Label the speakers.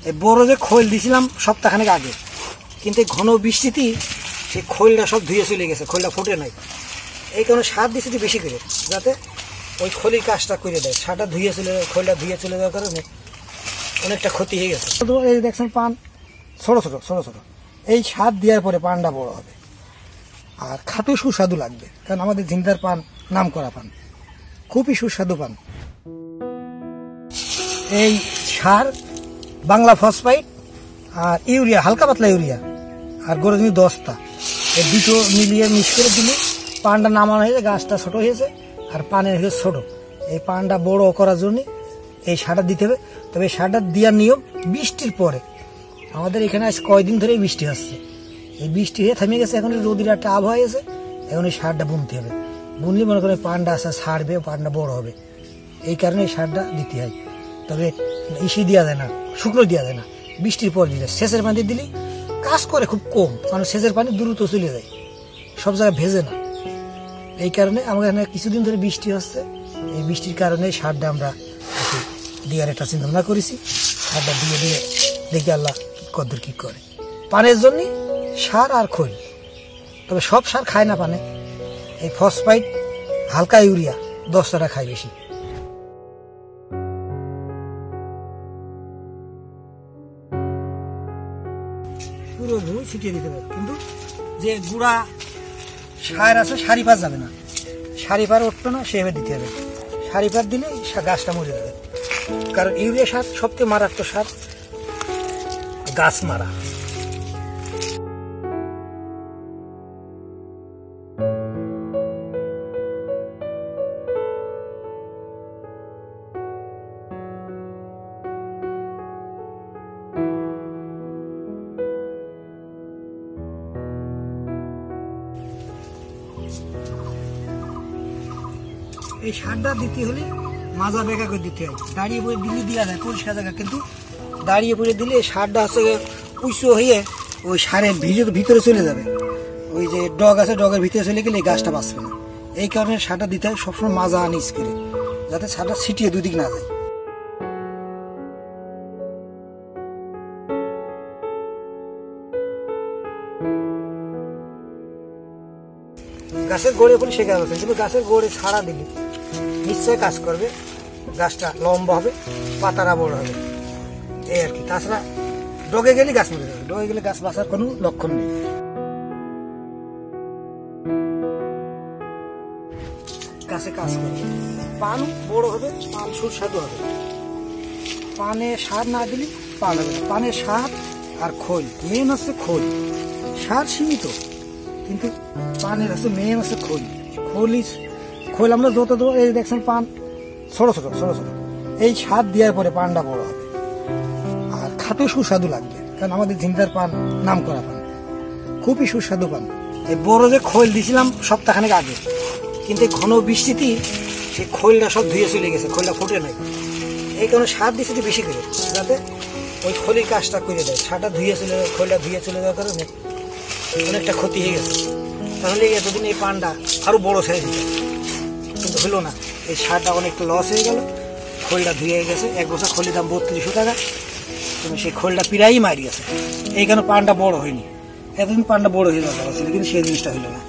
Speaker 1: এই বড় যে খৈল দিয়েছিলাম সপ্তাহখানেক আগে, কিন্তু ঘন বৃষ্টিতেই সেই খৈলটা সব ধুয়ে চলে গেছে, খৈলটা ফুটে নাই। এই কারণে সার দিয়েছি বেশি করে, যাতে ওই খলির কাজটা করে দেয়। সারটা ধুয়ে চলে, খৈলটা ধুয়ে চলে যাওয়ার কারণে অনেকটা ক্ষতি হয়ে গেছে। এই দেখছেন পান ছোট ছোট ছোট ছোট, এই সার দেওয়ার পরে পানটা বড় হবে আর খাটো সুস্বাদু লাগবে। কারণ আমাদের ঝিংদার পান নাম করা পান, খুবই সুস্বাদু পান। এই সার বাংলা ফসফাইট আর ইউরিয়া, হালকা পাতলা ইউরিয়া আর গোরজমি 10টা, এই দুটো মিলিয়ে মিক্স করে দিলে পানটা নামানো হয়েছে। গাছটা ছোট হয়েছে আর পানের হয়েছে ছোট। এই পানটা বড় করার জন্য এই সারটা দিতে হবে। তবে এই সারটা দেওয়ার নিয়ম বৃষ্টির পরে। আমাদের এখানে আজ কয়দিন ধরেই বৃষ্টি হচ্ছে, এই বৃষ্টি হয়ে থেমে গেছে, এখন রোদের একটা আবহাওয়া হয়েছে। এখন এই সারটা বুনতে হবে, বুনলে মনে করেন পানটা আস্তে ছাড়বে, পানটা বড় হবে। এই কারণে এই সারটা দিতে হয়। তবে ইসি দেওয়া যায় না, শুকনো দেওয়া যায় না, বৃষ্টির পর দিলে। সেচের পানি দিলে কাজ করে খুব কম, কারণ সেচের পানি দ্রুত চলে যায়, সব জায়গায় ভেজে না। এই কারণে আমাদের এখানে কিছুদিন ধরে বৃষ্টি হচ্ছে, এই বৃষ্টির কারণে সারটা আমরা দেওয়ার একটা চিন্তা ভাবনা করেছি। সারটা দিয়ে দিয়ে দেখি আল্লাহ কদ্দূর কি করে। পানের জন্য সার আর খৈল, তবে সব সার খায় না পানে। এই ফসফাইট, হালকা ইউরিয়া 10টাটা খায় বেশি। পুরো ভুই ছিটিয়ে দিতে হবে, কিন্তু যে গুঁড়া সার আছে সারি পার যাবে না, সারি পার উঠবে না, সেভাবে দিতে হবে। সারি পার দিলে গাছটা মরে যাবে। কারণ ইউরিয়া সার সবচেয়ে মারাত্মক সার, গাছ মারা। এই সারটা দিতে হলে মাজা বেঁকা করে দিতে হয়। দাঁড়িয়ে পড়ে দিলে দেওয়া যায় পরিষ্কার জায়গা, কিন্তু দাঁড়িয়ে পড়ে দিলে সারটা হচ্ছে উঁচু হয়ে ওই সারের ভিতরে চলে যাবে। ওই যে ডগ আছে, ডগের ভিতরে চলে গেলে এই গাছটা বাঁচবে না। এই কারণে সারটা দিতে হয় সবসময় মাজা নিচ করে, যাতে সারটা ছিটিয়ে দুদিক না যায়। গাছের গোড়ে বলে শেখা গেছে, কিন্তু গাছের গোড়ে ছাড়া দিলে নিশ্চয় কাজ করবে, গাছটা লম্বা হবে, পাতারা বড় হবে, এই আর কি। তাছাড়া ডগে গেলে গাছ মরে যাবে, ডগে গেলে গাছ বাঁচার কোনো লক্ষণ নেই। গাছে কাজ করবে, পান বড় হবে, পান সুস্বাদু হবে। পানে সার না দিলে পান হবে না। পানে সার আর খোল, মেন হচ্ছে খোল। সার সীমিত, কিন্তু পানের আছে মেন আছে খোল। খোল আমরা যত দেবো, এই দেখছেন পান ছোট ছোট ছোট ছোট, এই সার দেওয়ার পরে পানটা বড় হবে আর খাটো সুস্বাদু লাগবে। কারণ আমাদের ঝিংদার পান নাম করা পান, খুবই সুস্বাদু পান। এই বড় যে খৈল দিয়েছিলাম সপ্তাহখানেক আগে, কিন্তু ঘন বৃষ্টিতেই সেই খৈলটা সব ধুয়ে চলে গেছে, খৈলটা ফুটে নাই। এই কারণে সার দিয়েছি বেশি করে, যাতে ওই খলির কাজটা করে দেয়। সারটা ধুয়ে চলে, খৈলটা ধুয়ে চলে যাওয়ার কারণে অনেকটা ক্ষতি হয়ে গেছে। তাহলে এতদিন এই পানটা আরো বড় সাইজ হতো, কিন্তু হলো না। এই সারটা অনেকটা লস হয়ে গেল, খোলটা ধুয়ে গেছে। 1 বছর খোলের দাম 3200 টাকা, কিন্তু সেই খোলটা প্রায়ই মারি গেছে। এই কারণে পানটা বড় হয়নি। এতদিন পানটা বড় হয়ে যাওয়া ছিল, কিন্তু সেই জিনিসটা হলো না।